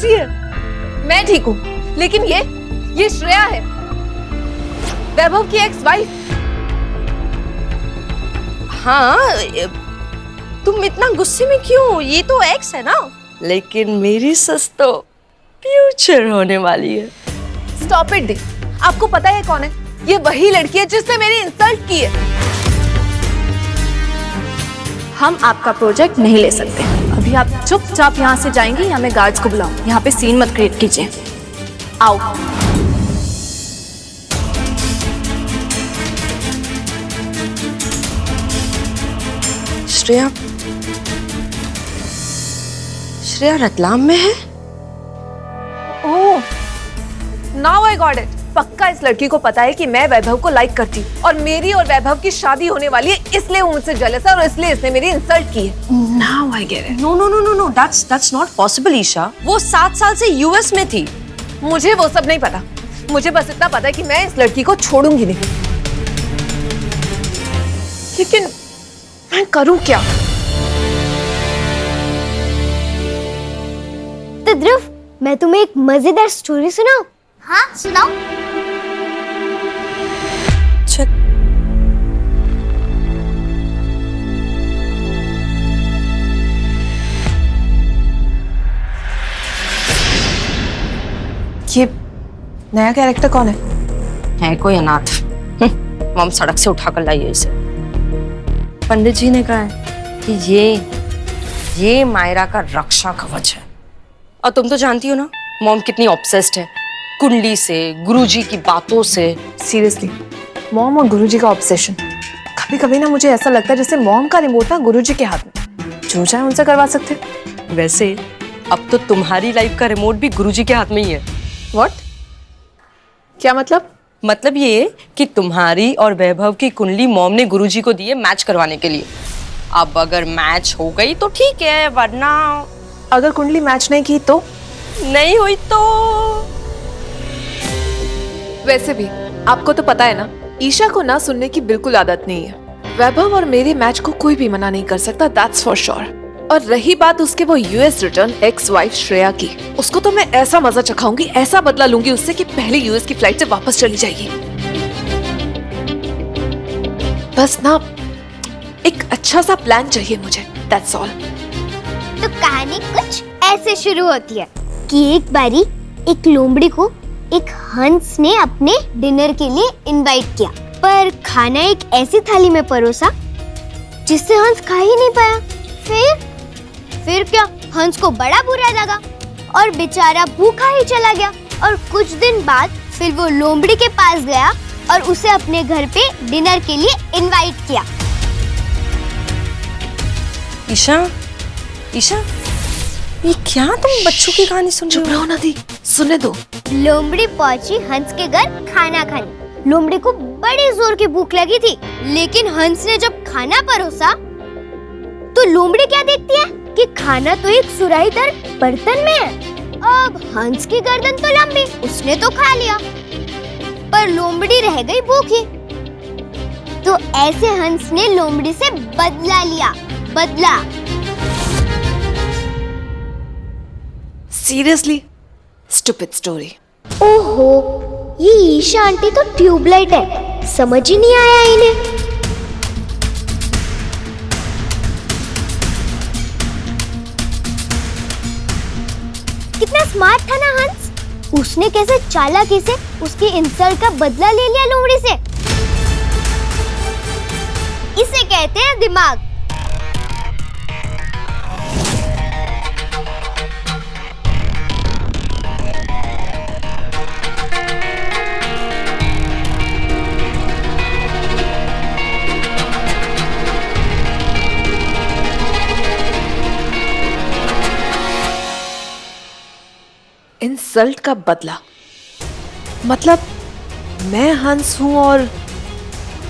कैसी है? मैं ठीक हूँ, लेकिन ये श्रेया है, वैभव की एक्स वाइफ। हाँ, तुम इतना गुस्से में क्यों? ये तो एक्स है ना। लेकिन मेरी सस तो फ्यूचर होने वाली है। स्टॉप इट दी, आपको पता है कौन है? ये वही लड़की है जिसने मेरी इंसल्ट की है। हम आपका प्रोजेक्ट नहीं ले सकते। अभी आप चुपचाप यहाँ से जाएंगे या मैं गार्ड्स को बुलाऊं? यहाँ पे सीन मत क्रिएट कीजिए। आओ। श्रेया रतलाम में है? ओह, नाउ आई गॉट इट। पक्का इस लड़की को पता है कि मैं वैभव को लाइक करती हूँ और मेरी और वैभव की शादी होने वाली है, इसलिए वो मुझसे जेलस है और इसलिए इसने मेरी इंसल्ट की है। Now I get it. No, that's not possible Isha. वो 7 साल से यूएस में थी। मुझे वो सब नहीं पता, मुझे बस इतना पता है कि मैं इस लड़की को छोड़ूंगी नहीं। लेकिन मैं करूं क्या? तो ध्रुव, मैं तुम्हें एक मजेदार स्टोरी सुनाऊं? हाँ, सुनाओ। ये नया कैरेक्टर कौन है? है कोई अनाथ। मम सड़क से उठाकर लाई है इसे। पंडित जी ने कहा है कि ये मायरा का रक्षा कवच है। और तुम तो जानती हो ना मॉम कितनी ऑब्सेस्ड है कुंडली से, गुरुजी की बातों से। सीरियसली, मॉम और गुरुजी का ऑब्सेशन। कभी कभी ना मुझे ऐसा लगता है जैसे मॉम का रिमोट ना गुरुजी के हाथ में, जो चाहे उनसे करवा सकते। वैसे अब तो तुम्हारी लाइफ का रिमोट भी गुरुजी के हाथ में ही है। व्हाट? क्या मतलब? मतलब ये कि तुम्हारी और वैभव की कुंडली मॉम ने गुरुजी को दी है मैच करवाने के लिए। अब अगर मैच हो गई तो ठीक है, वरना अगर कुंडली मैच नहीं की तो? नहीं हुई तो वैसे भी आपको तो पता है ना, ईशा को ना सुनने की बिल्कुल आदत नहीं है। वैभव और मेरे मैच को कोई भी मना नहीं कर सकता, दैट्स फॉर श्योर। और रही बात उसके वो US return ex wife Shreya की, उसको तो मैं ऐसा मजा चखाऊंगी, ऐसा बदला लूंगी उससे कि पहले यूएस की फ्लाइट से वापस चली जाएगी। बस ना एक अच्छा सा प्लान चाहिए मुझे, दैट्स ऑल। तो कहानी कुछ ऐसे शुरू होती है कि एक बारी एक लोमड़ी को एक हंस ने अपने डिनर के लिए इनवाइट किया, पर खाना एक ऐसी थाली में परोसा जिससे हंस खा ही नहीं पाया। फिर क्या, हंस को बड़ा बुरा लगा और बेचारा भूखा ही चला गया। और कुछ दिन बाद फिर वो लोमड़ी के पास गया और उसे अपने घर पे डिनर के लिए इनवाइट किया। ईशा, ये क्या तुम बच्चों की कहानी सुन रही हो? चुप रहो ना दी, सुनने दो। लोमड़ी पहुंची हंस के घर खाना खाने। लोमड़ी को बड़े जोर की भूख लगी थी, लेकिन हंस ने जब खाना परोसा तो लोमड़ी क्या देखती है कि खाना तो एक सुराहीदार बर्तन में है। अब हंस की गर्दन तो लंबी, उसने तो खा लिया, पर लोमड़ी रह गई भूखी। तो ऐसे हंस ने लोमड़ी से बदला लिया। बदला। Seriously stupid story. ओहो, ये ईशा आंटी तो ट्यूबलाइट है, समझ ही नहीं आया इन्हें। कितना स्मार्ट था ना हंस, उसने कैसे चालाकी से उसकी इंसल्ट का बदला ले लिया लोमड़ी से। इसे कहते हैं दिमाग। इंसल्ट का बदला मतलब मैं हंस हूं और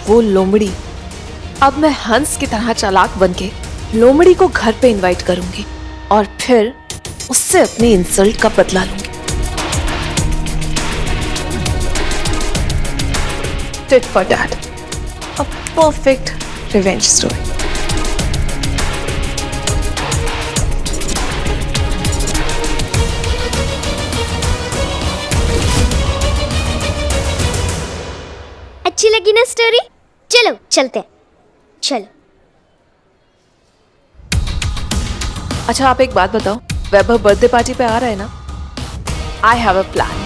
वो लोमड़ी। अब मैं हंस की तरह चालाक बनके लोमड़ी को घर पे इनवाइट करूंगी और फिर उससे अपनी इंसल्ट का बदला लूंगी। Tit for tat, a perfect revenge story. अच्छी लगी ना स्टोरी? चलो चलते हैं, चलो। अच्छा आप एक बात बताओ, वैभव बर्थडे पार्टी पे आ रहा है ना? I have a plan.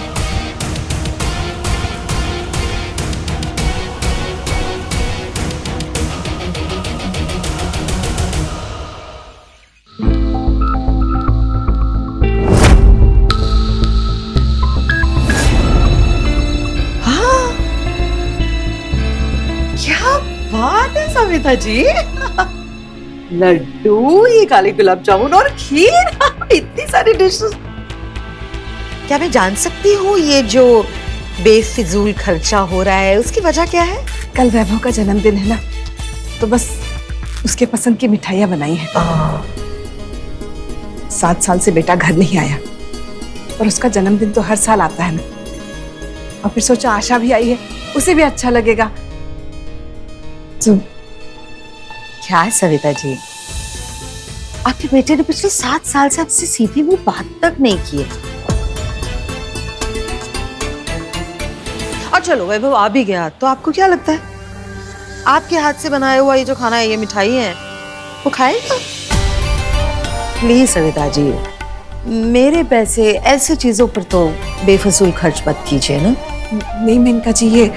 क्या बात है सविता जी। लड्डू, ये काले गुलाब जामुन और खीर, इतनी सारी डिशेस। क्या मैं जान सकती हूँ ये जो बेफिजूल खर्चा हो रहा है उसकी वजह क्या है? कल वैभव का जन्मदिन है ना, तो बस उसके पसंद की मिठाइयाँ बनाई हैं। 7 साल से बेटा घर नहीं आया, और उसका जन्मदिन तो हर साल आता है ना, और फिर सोचा आशा भी आई है, उसे भी अच्छा लगेगा। तो क्या है सविता जी, आपके बेटे ने पिछले 7 साल से आपसे सीधी मुंह बात तक नहीं की है। और चलो वैभव आ भी गया तो आपको क्या लगता है आपके हाथ से बनाया हुआ ये जो खाना है, ये मिठाई है, वो खाएगा? प्लीज सविता जी, मेरे पैसे ऐसे चीजों पर तो बेफजूल खर्च मत कीजिए ना। नहीं मेनका जी, ये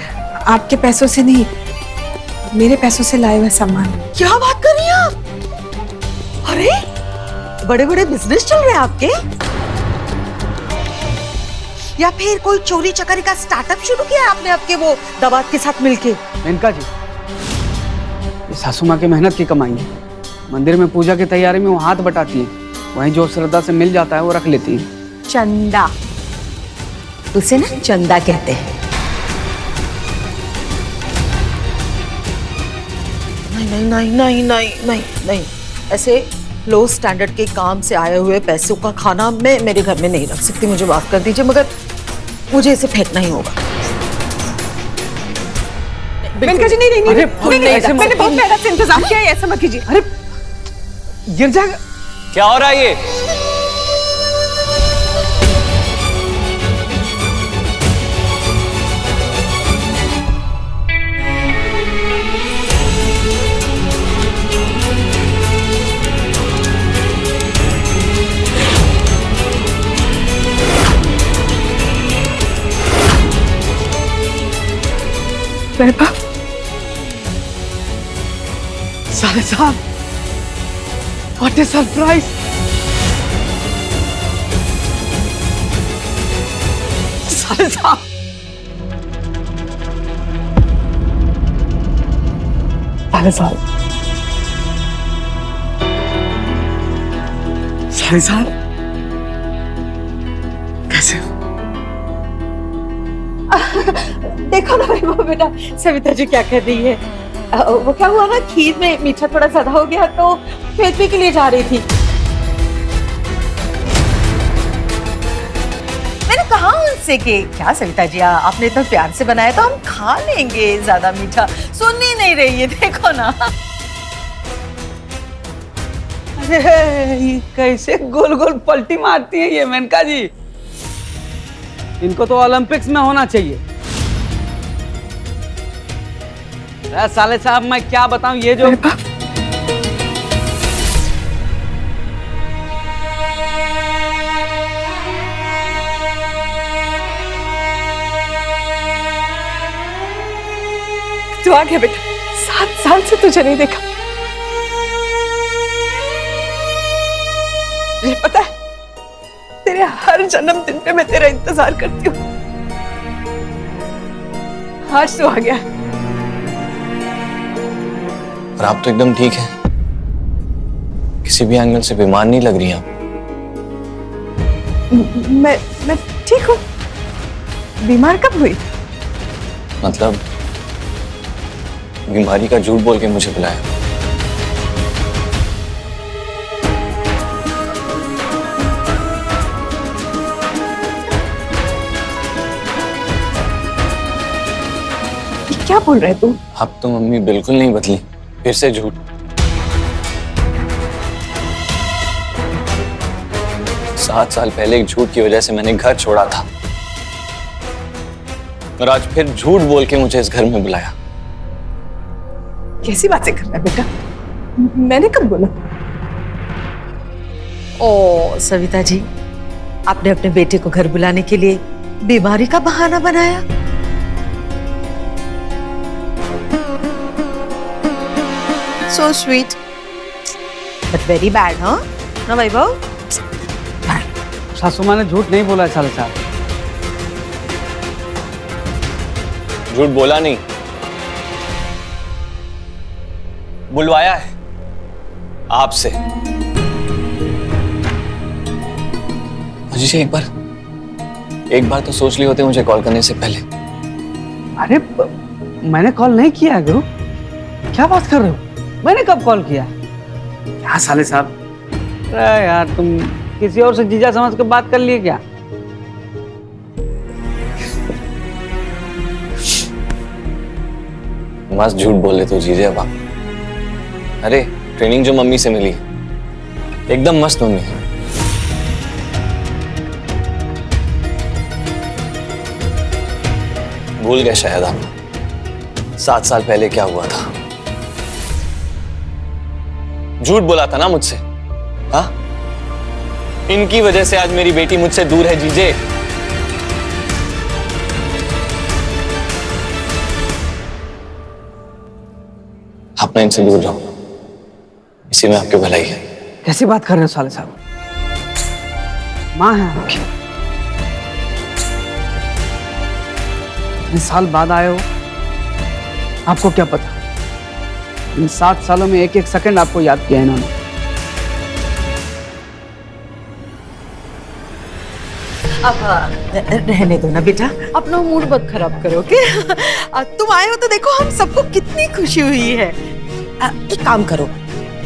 आपके पैसों से नहीं, मेरे पैसों से लाए हुए सामान। क्या बात कर रही हैं आप? अरे बड़े बड़े बिजनेस चल रहे हैं आपके, या फिर कोई चोरी चकारी का स्टार्टअप शुरू किया है आपने आपके वो दवात के साथ मिलके? मेनका जी, ये सासू माँ की मेहनत की कमाई है। मंदिर में पूजा की तैयारी में वो हाथ बटाती है, वहीं जो श्रद्धा से मिल जाता है वो रख लेती है। चंदा, उसे ना चंदा कहते हैं। नहीं नहीं नहीं नहीं नहीं नहीं, ऐसे लो स्टैंडर्ड के काम से आए हुए पैसों का खाना मैं मेरे घर में नहीं रख सकती, मुझे माफ कर दीजिए, मगर मुझे इसे फेंकना ही होगा। मेनका जी नहीं नहीं नहीं, अरे, नहीं, नहीं, ऐसे मैंने बहुत मेहनत से इंतजाम किया है, ऐसा मत कीजिए। अरे गिर जाएगा। क्या हो रहा है ये? वैभव, साले साहब, व्हाट ए सरप्राइज। साले साहब, साले साहब, साले साहब, कैसे हो? देखो ना वैभव बेटा, सविता जी क्या कर रही है। वो क्या हुआ ना, खीर में मीठा थोड़ा ज्यादा हो गया तो फेंकने के लिए जा रही थी। मैंने कहा उनसे कि क्या सविता जी, आपने इतना प्यार से बनाया तो हम खा लेंगे ज्यादा मीठा, सुन ही नहीं रही है, देखो ना। अरे ये कैसे गोल गोल पलटी मारती है ये मेनका जी, इनको तो ओलंपिक्स में होना चाहिए। साले साहब मैं क्या बताऊं, ये जो तू आ गया बेटा, 7 साल से तुझे नहीं देखा। मुझे पता है तेरे हर जन्मदिन पे मैं तेरा इंतजार करती हूँ, आज तू आ गया। और आप तो एकदम ठीक है, किसी भी एंगल से बीमार नहीं लग रही आप। मैं ठीक हूँ। बीमार कब हुई? मतलब बीमारी का झूठ बोल के मुझे बुलाया। ये क्या बोल रहे तू? अब तो मम्मी बिल्कुल नहीं बदली, फिर से झूठ। सात साल पहले एक झूठ की वजह से मैंने घर छोड़ा था, और आज फिर झूठ बोल के मुझे इस घर में बुलाया। कैसी बातें कर रहा है बेटा? मैंने कब बोला? ओ सविता जी, आपने अपने बेटे को घर बुलाने के लिए बीमारी का बहाना बनाया। So sweet, but very bad, huh? ना वैभव? सासू माँ ने झूठ नहीं बोला है साले साहब। झूठ बोला नहीं, बुलवाया है आपसे। अजीत एक बार तो सोच लिए होते मुझे कॉल करने से पहले। अरे मैंने कॉल नहीं किया है गुरु, क्या बात कर रहे हो? मैंने कब कॉल किया? क्या साले साहब, अरे यार तुम किसी और से जीजा समझ के बात कर लिए क्या? मस्त झूठ बोले तो जीजे अब आप। अरे ट्रेनिंग जो मम्मी से मिली एकदम मस्त मम्मी है। भूल गए शायद आप 7 साल पहले क्या हुआ था। झूठ बोला था ना मुझसे, हाँ? इनकी वजह से आज मेरी बेटी मुझसे दूर है जीजे। आप ना इनसे दूर रहो, इसी में आपकी भलाई है। कैसी बात कर रहे हो साले साहब? माँ है आपकी, इतने साल बाद आए हो, आपको क्या पता इन 7 सालों में एक एक सेकंड आपको याद किया इन्होंने। अब रहने दो ना बेटा, अपना मूड मत खराब करो, ओके? तुम आए हो तो देखो हम सबको कितनी खुशी हुई है। एक काम करो,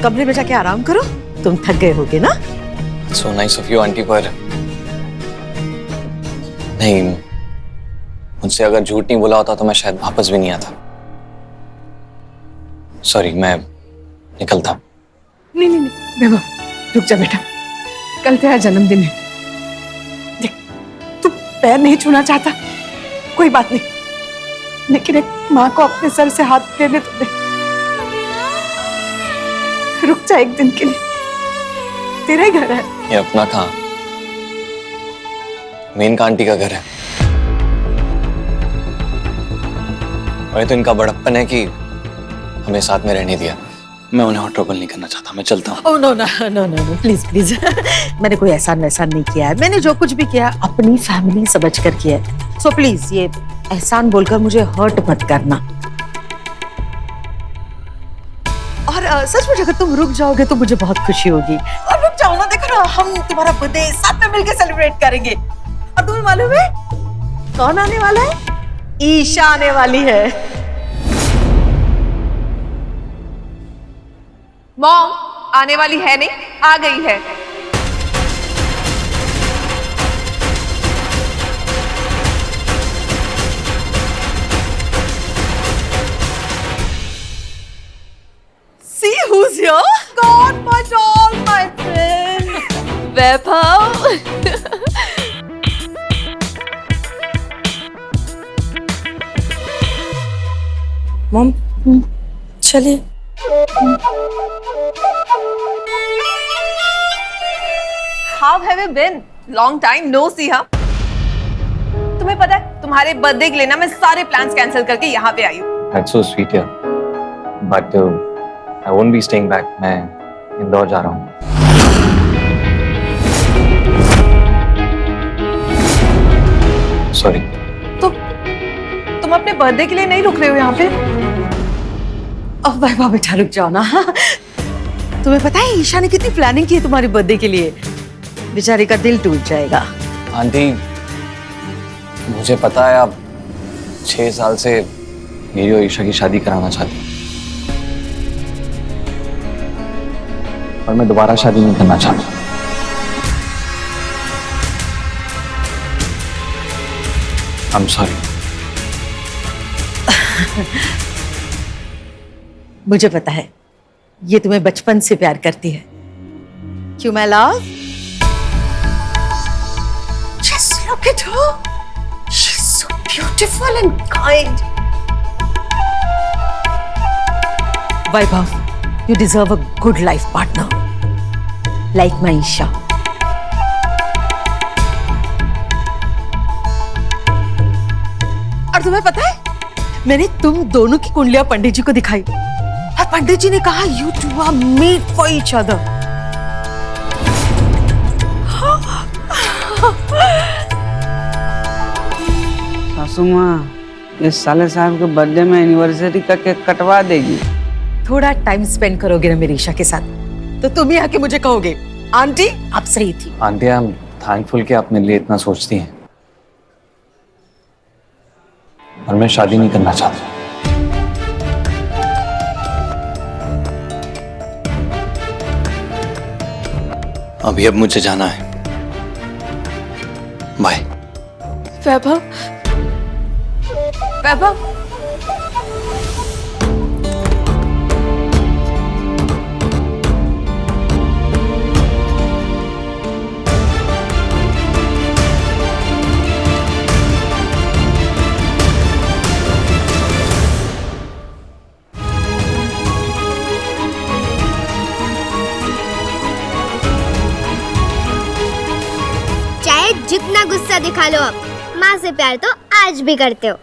कमरे में जाके आराम करो, तुम थक गए होगे ना? So nice of you aunty, पर नहीं, मुझसे अगर झूठ नहीं बोला होता तो मैं शायद वापस भी नहीं आता। सॉरी, मैं निकलता हूं। नहीं नहीं नहीं बेबा, रुक जा बेटा, कल तेरा जन्मदिन है। देख, तू पैर नहीं छूना चाहता, कोई बात नहीं, लेकिन एक माँ को अपने सर से हाथ फेरने तो दे। रुक जा एक दिन के लिए, तेरा ही घर है। ये अपना कहाँ, मेन का आंटी का घर है। और ये तो इनका बड़प्पन है कि हमें साथ में रहने दिया। मैं उन्हें और ट्रबल नहीं करना चाहता, मैं चलता हूँ। Oh no no no no no, please please. मैंने कोई एहसान वैसान नहीं किया है, मैंने जो कुछ भी किया अपनी फैमिली समझ कर किया है। सो प्लीज ये एहसान बोलकर मुझे हर्ट मत करना। और सच में अगर तुम रुक जाओगे तो मुझे बहुत खुशी होगी। और रुक जाओ ना, देखो ना, हम तुम्हारा बर्थडे साथ में मिलकर सेलिब्रेट करेंगे। और तुम्हें मालूम है कौन आने वाला है? ईशा आने वाली है। मॉम आने वाली है नहीं, आ गई है। See who's here? God, my doll, my friend. Vaibhav. Mom चलिए। How have you been? Long time no see, हाँ? तुम्हें पता है तुम्हारे बर्थडे के लिए ना मैं सारे प्लान्स कैंसिल करके यहाँ पे आई हूँ। That's so sweet, yeah. But I won't be staying back. मैं इंदौर जा रहा हूँ। Sorry. तो तुम अपने बर्थडे के लिए नहीं रुक रहे हो यहाँ पे? अब वाह बेटा रुक जाओ ना। तुम्हें पता है ईशा ने कितनी प्लानिंग की है तुम्हारे बर्थडे के लिए? बेचारी का दिल टूट जाएगा। आंटी, मुझे पता है आप 6 साल से मेरी और ईशा की शादी कराना चाहती हैं, और मैं दोबारा शादी नहीं करना चाहता। I'm sorry. मुझे पता है ये तुम्हें बचपन से प्यार करती है। क्यों मैं love? Just look at her. She's so beautiful. Beautiful and kind. Vaibhav, you deserve a good life partner like my Isha. और तुम्हें पता है, मैंने तुम दोनों की कुंडलियां पंडित जी को दिखाई और पंडित जी ने कहा you two are made for each other। सासू माँ, इस साले साहब के बर्थडे में एनिवर्सरी का केक कटवा देगी। थोड़ा टाइम स्पेंड करोगे ना मेरी ईशा के साथ, तो तुम ही आके मुझे कहोगे आंटी आप सही थी। आंटी, आई एम थैंकफुल कि आप मेरे लिए इतना सोचती हैं, और मैं शादी नहीं करना चाहता। अभी अब मुझे जाना है, बाय। वैभव, वैभव, चाहे जितना गुस्सा दिखा लो आप, माँ से प्यार तो आज भी करते हो।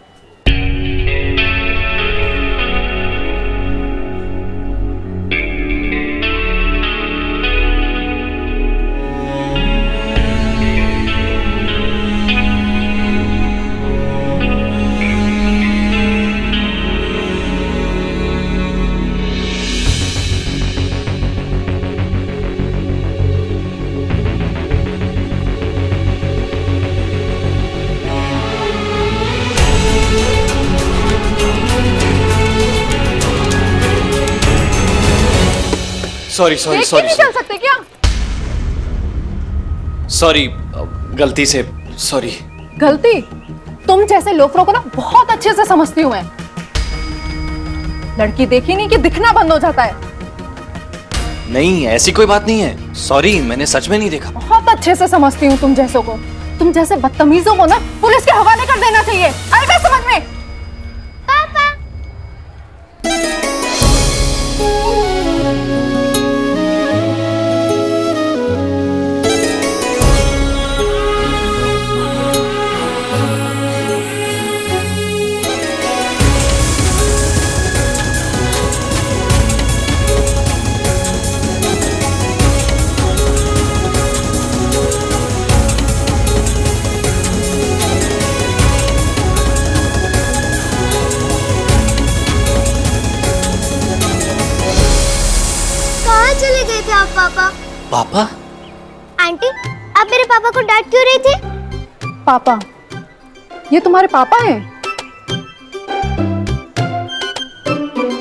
सॉरी सॉरी सॉरी नहीं चल सकते क्या? सॉरी, गलती से सॉरी। गलती? तुम जैसे लोफरों को ना बहुत अच्छे से समझती हूँ मैं। लड़की देखी नहीं कि दिखना बंद हो जाता है। नहीं, ऐसी कोई बात नहीं है, सॉरी, मैंने सच में नहीं देखा। बहुत अच्छे से समझती हूँ तुम जैसों को। तुम जैसे बदतमीजों को ना पुलिस के हवाले कर देना चाहिए। आएगा समझ में? पापा, कहाँ चले गए थे आप पापा? पापा? आंटी, आप मेरे पापा को डांट क्यों रही थी? पापा? ये तुम्हारे पापा हैं?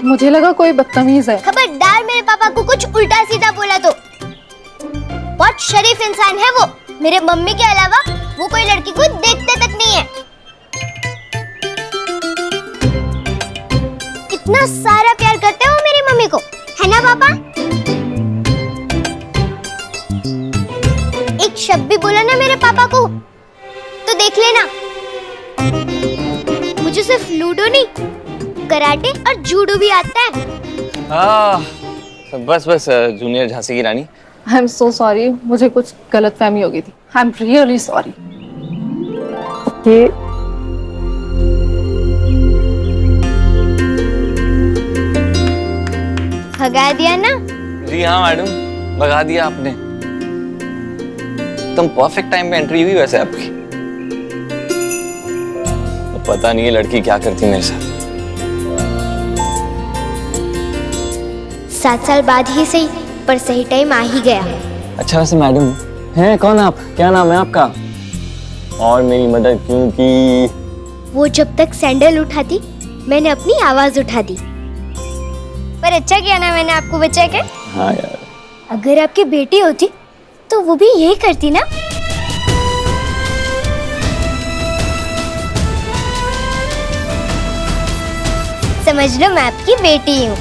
मुझे लगा कोई बदतमीज है। खबरदार मेरे पापा को कुछ उल्टा सीधा बोला तो। बहुत शरीफ इंसान है वो। मेरे मम्मी के अलावा वो कोई लड़की को देखते तक नहीं है। इतना सारा प्यार करते हो मेरी मम्मी को, है ना पापा? एक शब्द भी बोला ना मेरे पापा को तो देख लेना, मुझे सिर्फ लूडो नहीं, कराटे और जूडो भी आता है। बस बस जूनियर झांसी की रानी। आई एम सो सॉरी, मुझे कुछ गलतफहमी हो गई थी। I am really sorry. भगा दिया ना? जी हाँ मैडम, भगा दिया आपने। एकदम परफेक्ट टाइम पे एंट्री हुई वैसे आपकी। तो पता नहीं है लड़की क्या करती मेरे साथ। 7 साल बाद ही सही, पर सही टाइम आ ही गया। अच्छा वैसे मैडम हैं कौन आप? क्या नाम है आपका? और मेरी मदद क्यों की? वो जब तक सैंडल उठाती मैंने अपनी आवाज उठा दी। पर अच्छा किया ना मैंने आपको बचा के। हाँ यार, अगर आपकी बेटी होती तो वो भी यही करती ना। समझ लो मैं आपकी बेटी हूँ।